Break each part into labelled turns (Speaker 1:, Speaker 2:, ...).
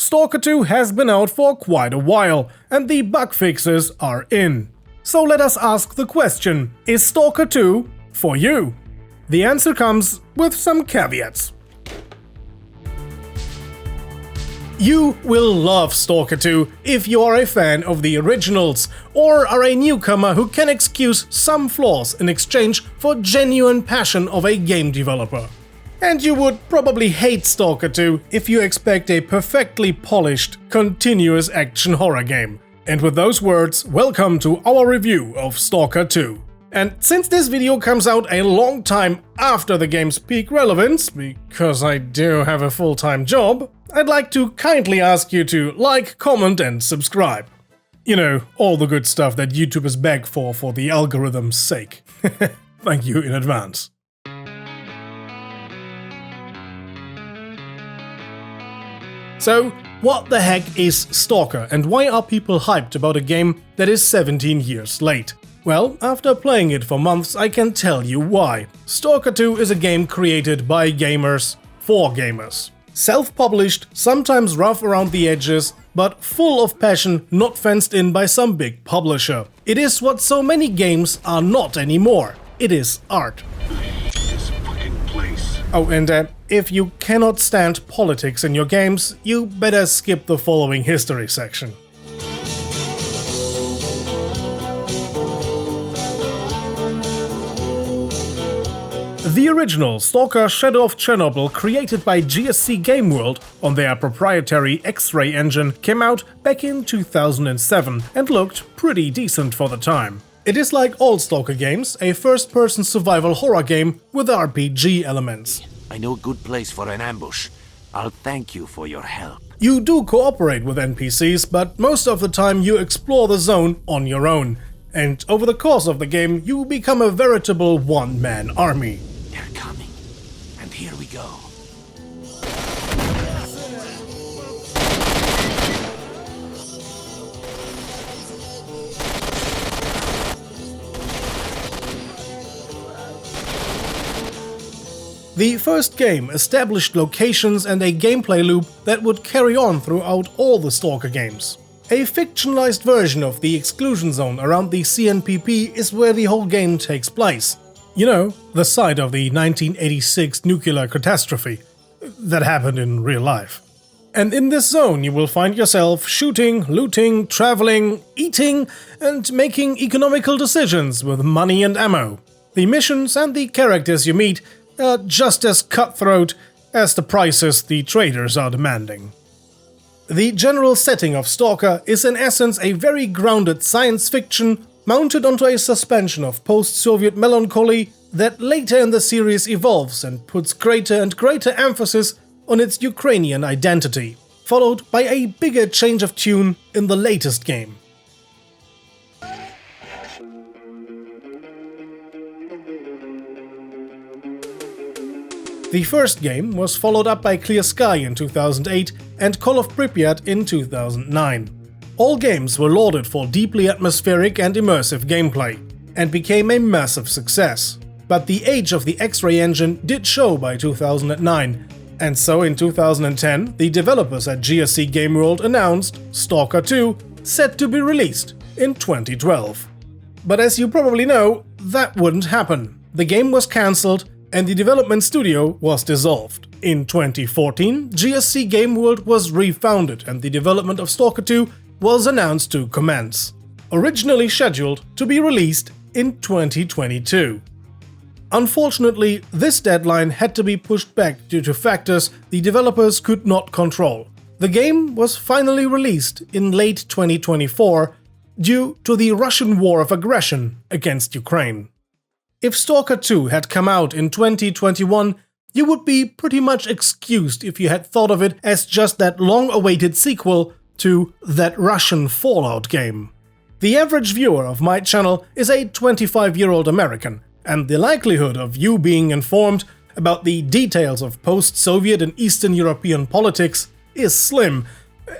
Speaker 1: Stalker 2 has been out for quite a while, and the bug fixes are in. So let us ask the question, is Stalker 2 for you? The answer comes with some caveats. You will love Stalker 2 if you are a fan of the originals, or are a newcomer who can excuse some flaws in exchange for genuine passion of a game developer. And you would probably hate Stalker 2 if you expect a perfectly polished, continuous action horror game. And with those words, welcome to our review of Stalker 2. And since this video comes out a long time after the game's peak relevance, because I do have a full-time job, I'd like to kindly ask you to like, comment and subscribe. You know, all the good stuff that YouTubers beg for the algorithm's sake. Thank you in advance. So, what the heck is Stalker and why are people hyped about a game that is 17 years late? Well, after playing it for months, I can tell you why. Stalker 2 is a game created by gamers for gamers. Self-published, sometimes rough around the edges, but full of passion, not fenced in by some big publisher. It is what so many games are not anymore. It is art.
Speaker 2: This fucking place.
Speaker 1: Oh, and if you cannot stand politics in your games, you better skip the following history section. The original Stalker Shadow of Chernobyl, created by GSC Game World on their proprietary X-ray engine, came out back in 2007 and looked pretty decent for the time. It is like all Stalker games, a first-person survival horror game with RPG elements.
Speaker 2: I know a good place for an ambush. I'll thank you for your help.
Speaker 1: You do cooperate with NPCs, but most of the time you explore the zone on your own. And over the course of the game, you become a veritable one-man army.
Speaker 2: They're coming. And here we go.
Speaker 1: The first game established locations and a gameplay loop that would carry on throughout all the Stalker games. A fictionalized version of the exclusion zone around the CNPP is where the whole game takes place. You know, the site of the 1986 nuclear catastrophe that happened in real life. And in this zone you will find yourself shooting, looting, traveling, eating, and making economical decisions with money and ammo. The missions and the characters you meet are just as cutthroat as the prices the traders are demanding. The general setting of Stalker is in essence a very grounded science fiction mounted onto a suspension of post-Soviet melancholy that later in the series evolves and puts greater and greater emphasis on its Ukrainian identity, followed by a bigger change of tune in the latest game. The first game was followed up by Clear Sky in 2008 and Call of Pripyat in 2009. All games were lauded for deeply atmospheric and immersive gameplay, and became a massive success. But the age of the X-ray engine did show by 2009, and so in 2010 the developers at GSC Game World announced Stalker 2 set to be released in 2012. But as you probably know, that wouldn't happen. The game was cancelled and the development studio was dissolved. In 2014, GSC Game World was refounded and the development of Stalker 2 was announced to commence, originally scheduled to be released in 2022. Unfortunately, this deadline had to be pushed back due to factors the developers could not control. The game was finally released in late 2024 due to the Russian war of aggression against Ukraine. If Stalker 2 had come out in 2021, you would be pretty much excused if you had thought of it as just that long-awaited sequel to that Russian Fallout game. The average viewer of my channel is a 25-year-old American, and the likelihood of you being informed about the details of post-Soviet and Eastern European politics is slim,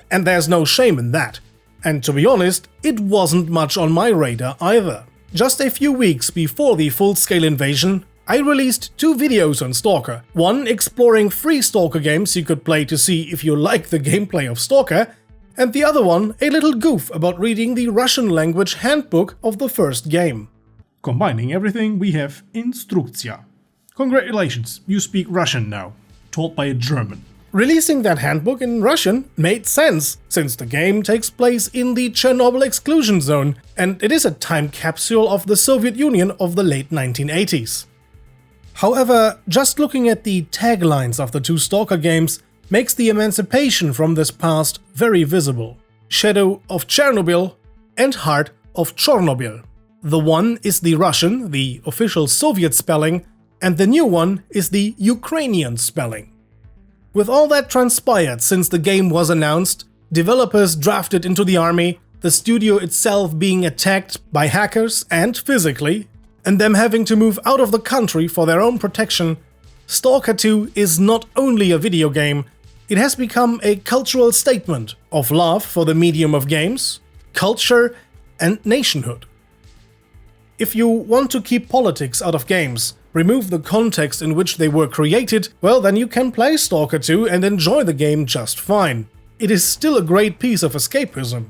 Speaker 1: and there's no shame in that. And to be honest, it wasn't much on my radar either. Just a few weeks before the full-scale invasion, I released 2 videos on Stalker, one exploring free Stalker games you could play to see if you like the gameplay of Stalker, and the other one a little goof about reading the Russian language handbook of the first game. Combining everything, we have Instrukcja. Congratulations, you speak Russian now, taught by a German. Releasing that handbook in Russian made sense, since the game takes place in the Chernobyl exclusion zone, and it is a time capsule of the Soviet Union of the late 1980s. However, just looking at the taglines of the 2 Stalker games makes the emancipation from this past very visible. Shadow of Chernobyl and Heart of Chornobyl. The one is the Russian, the official Soviet spelling, and the new one is the Ukrainian spelling. With all that transpired since the game was announced, developers drafted into the army, the studio itself being attacked by hackers and physically, and them having to move out of the country for their own protection, Stalker 2 is not only a video game, it has become a cultural statement of love for the medium of games, culture, and nationhood. If you want to keep politics out of games, remove the context in which they were created, well, then you can play Stalker 2 and enjoy the game just fine. It is still a great piece of escapism,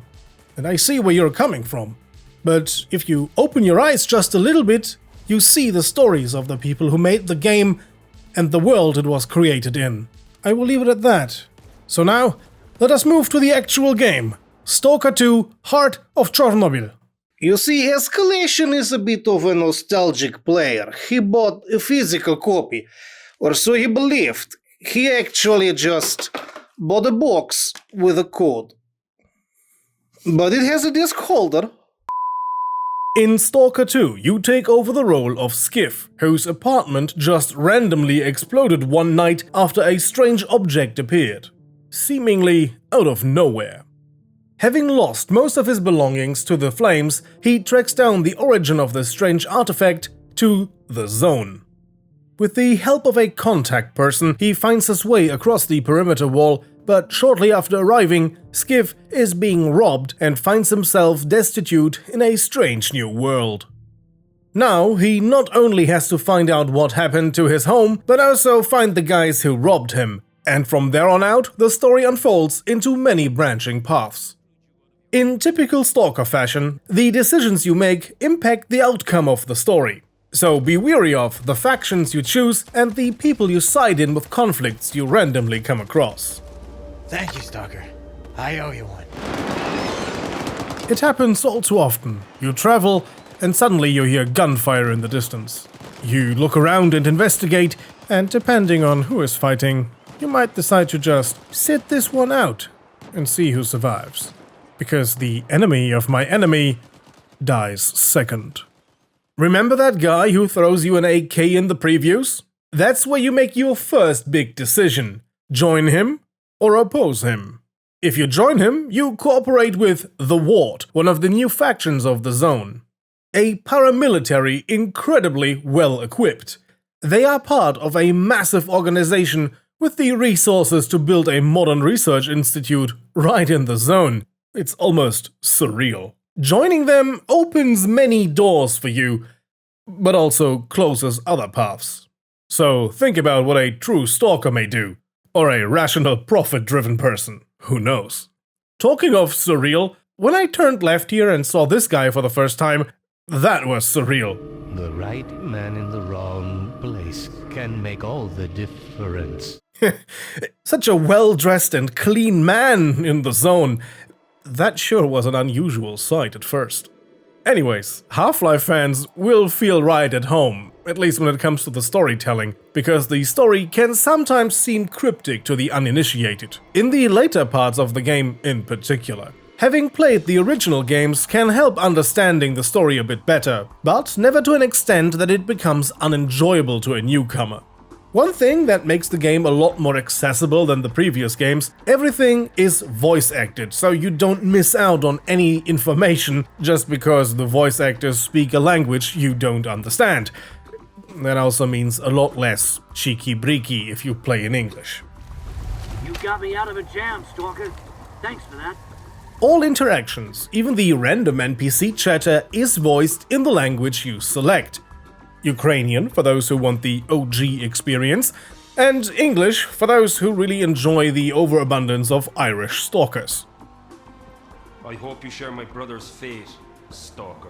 Speaker 1: and I see where you're coming from. But if you open your eyes just a little bit, you see the stories of the people who made the game and the world it was created in. I will leave it at that. So now, let us move to the actual game. Stalker 2: Heart of Chernobyl.
Speaker 3: You see, ESCalation is a bit of a nostalgic player. He bought a physical copy, or so he believed. He actually just bought a box with a code. But it has a disc holder.
Speaker 1: In Stalker 2, you take over the role of Skiff, whose apartment just randomly exploded one night after a strange object appeared, seemingly out of nowhere. Having lost most of his belongings to the flames, he tracks down the origin of this strange artifact to the Zone. With the help of a contact person, he finds his way across the perimeter wall, but shortly after arriving, Skiff is being robbed and finds himself destitute in a strange new world. Now, he not only has to find out what happened to his home, but also find the guys who robbed him, and from there on out, the story unfolds into many branching paths. In typical Stalker fashion, the decisions you make impact the outcome of the story. So be wary of the factions you choose and the people you side in with conflicts you randomly come across.
Speaker 4: Thank you, Stalker. I owe you one.
Speaker 1: It happens all too often. You travel, and suddenly you hear gunfire in the distance. You look around and investigate, and depending on who is fighting, you might decide to just sit this one out and see who survives. Because the enemy of my enemy dies second. Remember that guy who throws you an AK in the previews? That's where you make your first big decision. Join him or oppose him. If you join him, you cooperate with the Ward, one of the new factions of the Zone. A paramilitary incredibly well equipped. They are part of a massive organization with the resources to build a modern research institute right in the Zone. It's almost surreal. Joining them opens many doors for you, but also closes other paths. So think about what a true stalker may do. Or a rational, profit-driven person. Who knows? Talking of surreal, when I turned left here and saw this guy for the first time, that was surreal.
Speaker 5: The right man in the wrong place can make all the difference.
Speaker 1: Such a well-dressed and clean man in the Zone. That sure was an unusual sight at first. Anyways, Half-Life fans will feel right at home, at least when it comes to the storytelling, because the story can sometimes seem cryptic to the uninitiated, in the later parts of the game in particular. Having played the original games can help understanding the story a bit better, but never to an extent that it becomes unenjoyable to a newcomer. One thing that makes the game a lot more accessible than the previous games, everything is voice acted, so you don't miss out on any information just because the voice actors speak a language you don't understand. That also means a lot less cheeky-breaky if you play in English.
Speaker 6: You got me out of a jam, Stalker. Thanks for that.
Speaker 1: All interactions, even the random NPC chatter, is voiced in the language you select. Ukrainian for those who want the OG experience, and English for those who really enjoy the overabundance of Irish stalkers.
Speaker 7: I hope you share my brother's fate, Stalker.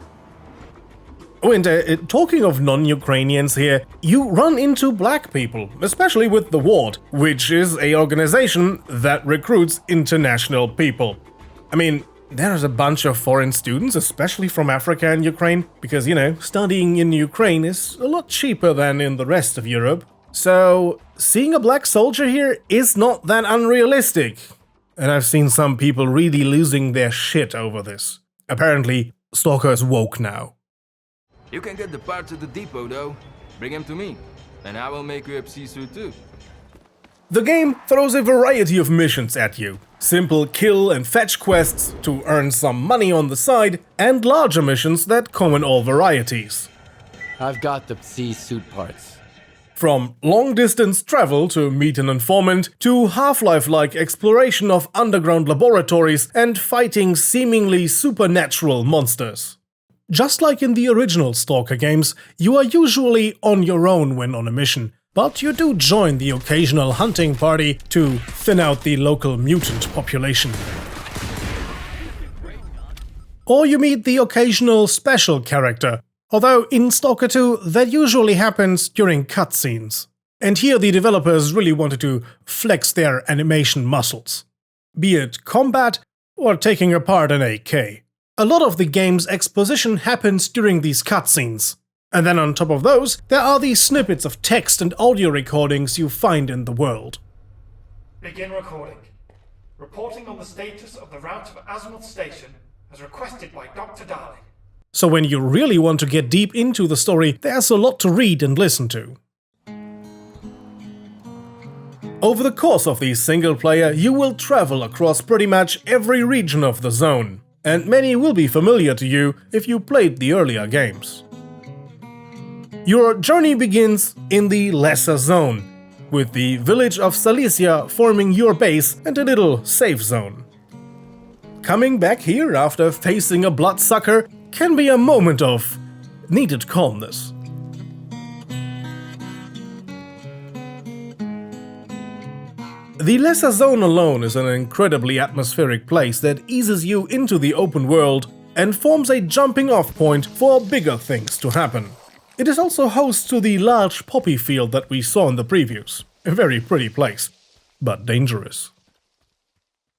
Speaker 1: Oh, and talking of non-Ukrainians here, you run into black people, especially with the Ward, which is an organization that recruits international people. I mean, there's a bunch of foreign students, especially from Africa and Ukraine, because, you know, studying in Ukraine is a lot cheaper than in the rest of Europe. So, seeing a black soldier here is not that unrealistic. And I've seen some people really losing their shit over this. Apparently, Stalker is woke now.
Speaker 8: You can get the parts at the depot, though. Bring them to me, and I will make you a psi suit too.
Speaker 1: The game throws a variety of missions at you. Simple kill and fetch quests to earn some money on the side, and larger missions that come in all varieties.
Speaker 9: I've got the psi suit parts.
Speaker 1: From long-distance travel to meet an informant, to Half-Life-like exploration of underground laboratories and fighting seemingly supernatural monsters. Just like in the original Stalker games, you are usually on your own when on a mission, but you do join the occasional hunting party to thin out the local mutant population. Or you meet the occasional special character, although in Stalker 2 that usually happens during cutscenes. And here the developers really wanted to flex their animation muscles, be it combat or taking apart an AK. A lot of the game's exposition happens during these cutscenes. And then on top of those, there are these snippets of text and audio recordings you find in the world.
Speaker 10: Begin recording. Reporting on the status of the route of Azimuth Station as requested by Dr. Darling.
Speaker 1: So when you really want to get deep into the story, there's a lot to read and listen to. Over the course of the single player, you will travel across pretty much every region of the zone, and many will be familiar to you if you played the earlier games. Your journey begins in the Lesser Zone, with the village of Silesia forming your base and a little safe zone. Coming back here after facing a bloodsucker can be a moment of needed calmness. The Lesser Zone alone is an incredibly atmospheric place that eases you into the open world and forms a jumping-off point for bigger things to happen. It is also host to the large poppy field that we saw in the previews. A very pretty place, but dangerous.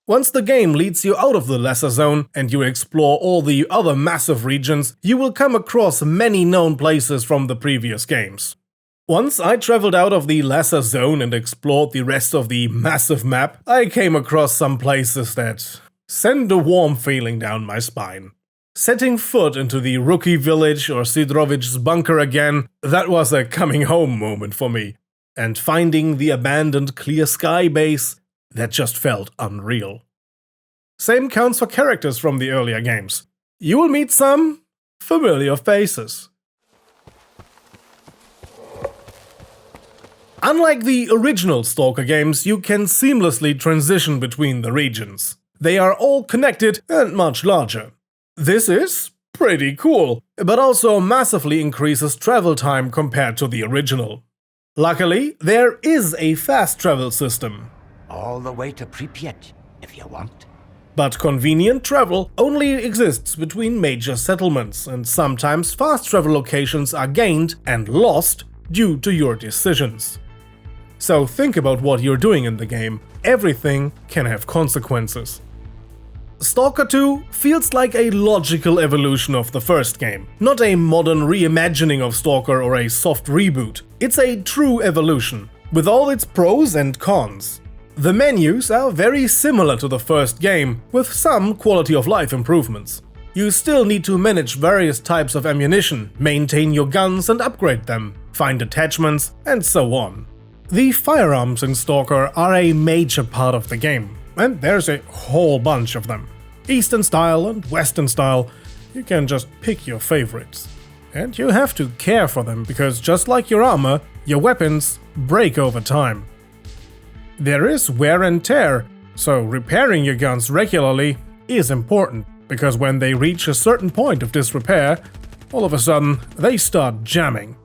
Speaker 1: Once the game leads you out of the Lesser Zone and you explore all the other massive regions, you will come across many known places from the previous games. Once I traveled out of the Lesser Zone and explored the rest of the massive map, I came across some places that send a warm feeling down my spine. Setting foot into the rookie village or Sidrovich's bunker again, that was a coming home moment for me. And finding the abandoned Clear Sky base, that just felt unreal. Same counts for characters from the earlier games. You will meet some familiar faces. Unlike the original Stalker games, you can seamlessly transition between the regions. They are all connected and much larger. This is pretty cool, but also massively increases travel time compared to the original. Luckily, there is a fast travel system.
Speaker 2: All the way to Pripyat, if you want.
Speaker 1: But convenient travel only exists between major settlements, and sometimes fast travel locations are gained and lost due to your decisions. So think about what you're doing in the game. Everything can have consequences. Stalker 2 feels like a logical evolution of the first game, not a modern reimagining of Stalker or a soft reboot. It's a true evolution, with all its pros and cons. The menus are very similar to the first game, with some quality of life improvements. You still need to manage various types of ammunition, maintain your guns and upgrade them, find attachments, and so on. The firearms in Stalker are a major part of the game, and there's a whole bunch of them. Eastern style and Western style, you can just pick your favorites. And you have to care for them, because just like your armor, your weapons break over time. There is wear and tear, so repairing your guns regularly is important, because when they reach a certain point of disrepair, all of a sudden they start jamming.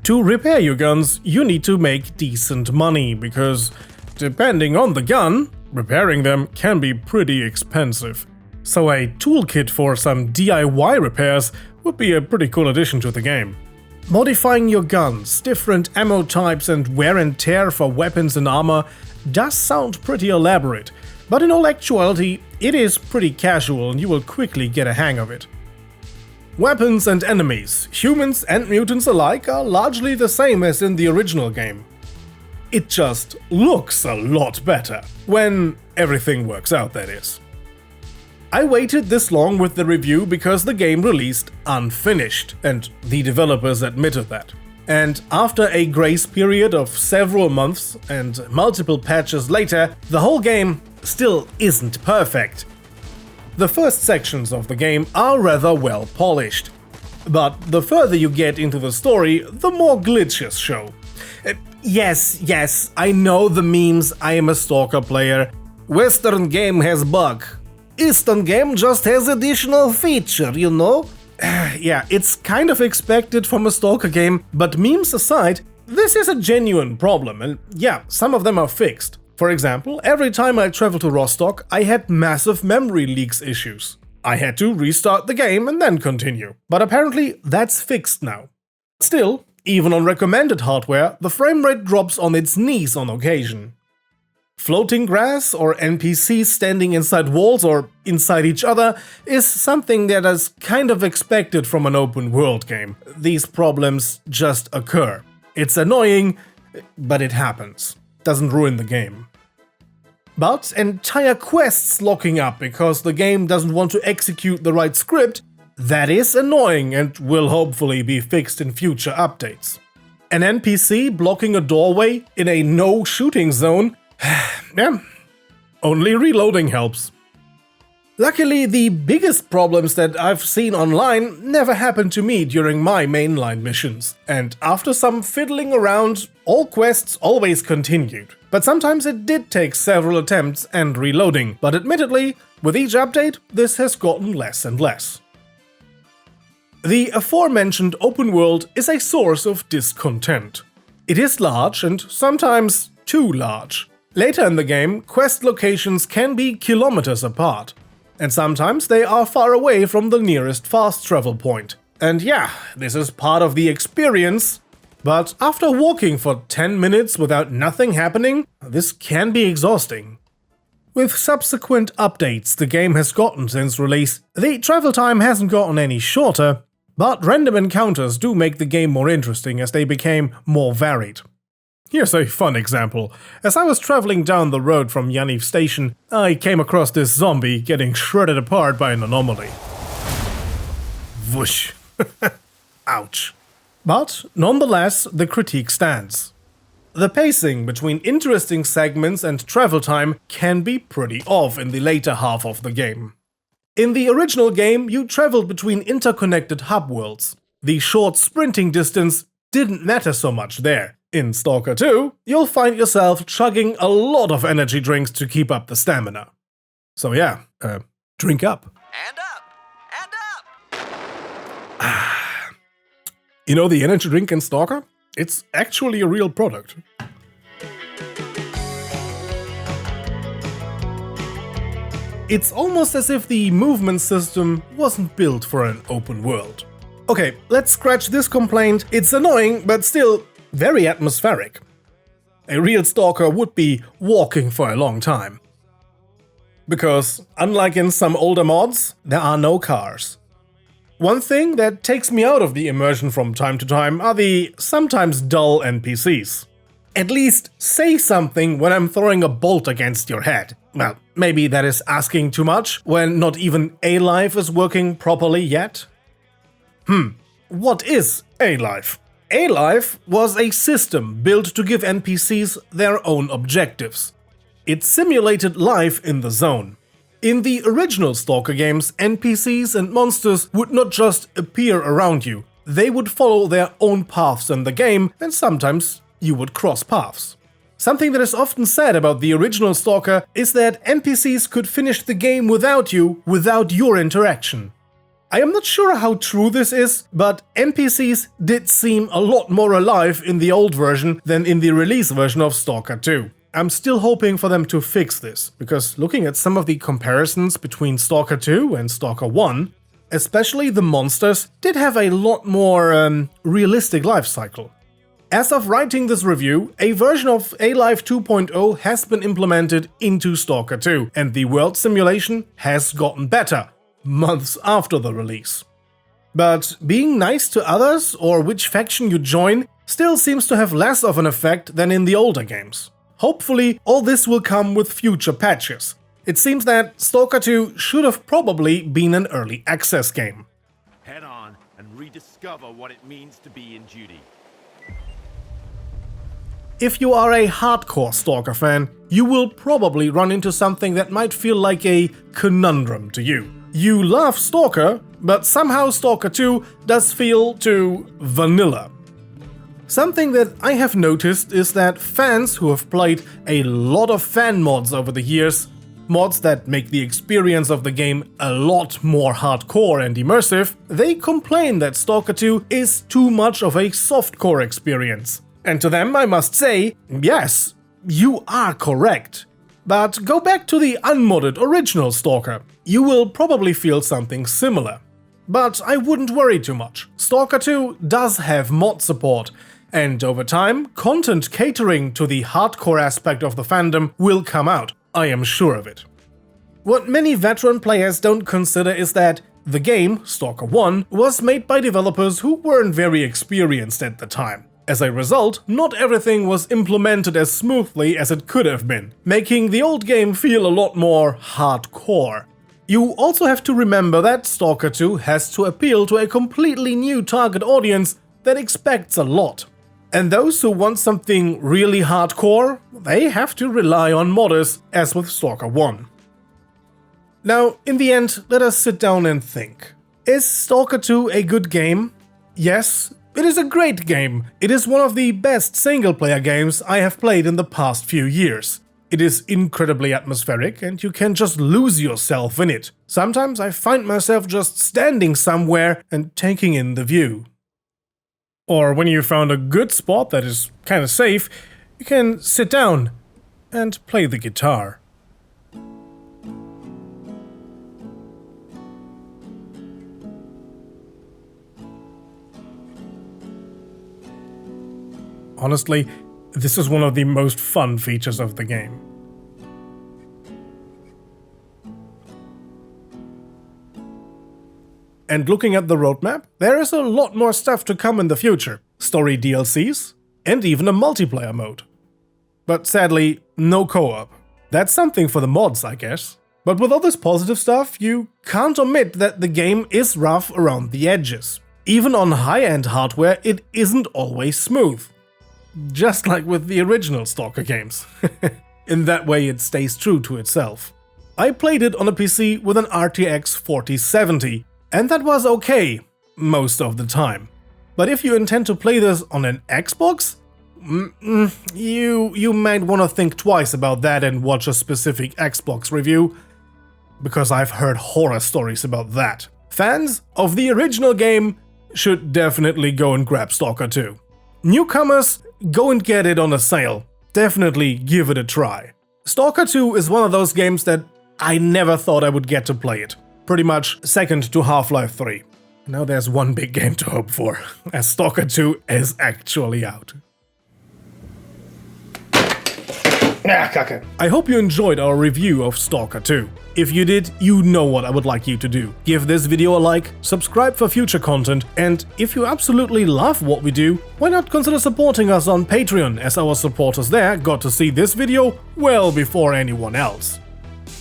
Speaker 1: To repair your guns, you need to make decent money, because depending on the gun, repairing them can be pretty expensive. So a toolkit for some DIY repairs would be a pretty cool addition to the game. Modifying your guns, different ammo types and wear and tear for weapons and armor does sound pretty elaborate, but in all actuality, it is pretty casual and you will quickly get a hang of it. Weapons and enemies, humans and mutants alike, are largely the same as in the original game. It just looks a lot better, when everything works out, that is. I waited this long with the review because the game released unfinished, and the developers admitted that. And after a grace period of several months and multiple patches later, the whole game still isn't perfect. The first sections of the game are rather well polished, but the further you get into the story, the more glitches show. Yes, I know the memes, I am a Stalker player. Western game has bug. Eastern game just has additional feature, you know? Yeah, it's kind of expected from a Stalker game, but memes aside, this is a genuine problem, and yeah, some of them are fixed. For example, every time I traveled to Rostock, I had massive memory leaks issues. I had to restart the game and then continue, but apparently that's fixed now. Still, even on recommended hardware, the frame rate drops on its knees on occasion. Floating grass or NPCs standing inside walls or inside each other is something that is kind of expected from an open world game. These problems just occur. It's annoying, but it happens. Doesn't ruin the game. But entire quests locking up because the game doesn't want to execute the right script, that is annoying and will hopefully be fixed in future updates. An NPC blocking a doorway in a no shooting zone, yeah, only reloading helps. Luckily, the biggest problems that I've seen online never happened to me during my mainline missions, and after some fiddling around, all quests always continued. But sometimes it did take several attempts and reloading, but admittedly, with each update, this has gotten less and less. The aforementioned open world is a source of discontent. It is large and sometimes too large. Later in the game, quest locations can be kilometers apart, and sometimes they are far away from the nearest fast travel point. And yeah, this is part of the experience, but after walking for 10 minutes without nothing happening, this can be exhausting. With subsequent updates the game has gotten since release, the travel time hasn't gotten any shorter, but random encounters do make the game more interesting as they became more varied. Here's a fun example. As I was traveling down the road from Yaniv Station, I came across this zombie getting shredded apart by an anomaly. Whoosh. Ouch. But nonetheless, the critique stands. The pacing between interesting segments and travel time can be pretty off in the later half of the game. In the original game, you traveled between interconnected hub worlds. The short sprinting distance didn't matter so much there. In Stalker 2, you'll find yourself chugging a lot of energy drinks to keep up the stamina. So yeah, drink up.
Speaker 11: And up! And up!
Speaker 1: You know the energy drink in Stalker? It's actually a real product. It's almost as if the movement system wasn't built for an open world. Okay, let's scratch this complaint. It's annoying, but still very atmospheric. A real Stalker would be walking for a long time. Because, unlike in some older mods, there are no cars. One thing that takes me out of the immersion from time to time are the sometimes dull NPCs. At least say something when I'm throwing a bolt against your head. Well, maybe that is asking too much when not even A-Life is working properly yet? What is A-Life? A-Life was a system built to give NPCs their own objectives. It simulated life in the zone. In the original Stalker games, NPCs and monsters would not just appear around you, they would follow their own paths in the game, and sometimes you would cross paths. Something that is often said about the original Stalker is that NPCs could finish the game without you, without your interaction. I am not sure how true this is, but NPCs did seem a lot more alive in the old version than in the release version of Stalker 2. I'm still hoping for them to fix this, because looking at some of the comparisons between Stalker 2 and Stalker 1, especially the monsters did have a lot more realistic life cycle. As of writing this review, a version of A-Life 2.0 has been implemented into Stalker 2, and the world simulation has gotten better, months after the release. But being nice to others or which faction you join still seems to have less of an effect than in the older games. Hopefully, all this will come with future patches. It seems that Stalker 2 should have probably been an early access game.
Speaker 12: Head on and rediscover what it means to be in duty.
Speaker 1: If you are a hardcore Stalker fan, you will probably run into something that might feel like a conundrum to you. You love Stalker, but somehow Stalker 2 does feel too vanilla. Something that I have noticed is that fans who have played a lot of fan mods over the years, mods that make the experience of the game a lot more hardcore and immersive, they complain that Stalker 2 is too much of a softcore experience. And to them I must say, yes, you are correct. But go back to the unmodded original Stalker. You will probably feel something similar. But I wouldn't worry too much. Stalker 2 does have mod support, and over time, content catering to the hardcore aspect of the fandom will come out. I am sure of it. What many veteran players don't consider is that the game, Stalker 1, was made by developers who weren't very experienced at the time. As a result, not everything was implemented as smoothly as it could have been, making the old game feel a lot more hardcore. You also have to remember that Stalker 2 has to appeal to a completely new target audience that expects a lot. And those who want something really hardcore, they have to rely on modders, as with Stalker 1. Now, in the end, let us sit down and think. Is Stalker 2 a good game? Yes, it is a great game. It is one of the best single-player games I have played in the past few years. It is incredibly atmospheric and you can just lose yourself in it. Sometimes I find myself just standing somewhere and taking in the view. Or when you found a good spot that is kinda safe, you can sit down and play the guitar. Honestly, this is one of the most fun features of the game. And looking at the roadmap, there is a lot more stuff to come in the future. Story DLCs, and even a multiplayer mode. But sadly, no co-op. That's something for the mods, I guess. But with all this positive stuff, you can't omit that the game is rough around the edges. Even on high-end hardware, it isn't always smooth. Just like with the original Stalker games. In that way it stays true to itself. I played it on a PC with an RTX 4070, and that was okay most of the time. But if you intend to play this on an Xbox, you might want to think twice about that and watch a specific Xbox review, because I've heard horror stories about that. Fans of the original game should definitely go and grab Stalker 2. Newcomers, go and get it on a sale. Definitely give it a try. Stalker 2 is one of those games that I never thought I would get to play it. Pretty much second to Half-Life 3. Now there's one big game to hope for, as Stalker 2 is actually out. Kacke. I hope you enjoyed our review of Stalker 2. If you did, you know what I would like you to do. Give this video a like, subscribe for future content, and if you absolutely love what we do, why not consider supporting us on Patreon, as our supporters there got to see this video well before anyone else.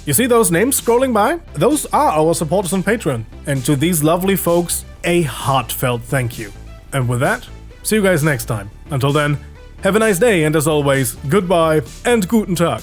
Speaker 1: You see those names scrolling by? Those are our supporters on Patreon. And to these lovely folks, a heartfelt thank you. And with that, see you guys next time. Until then, have a nice day, and as always, goodbye and guten Tag.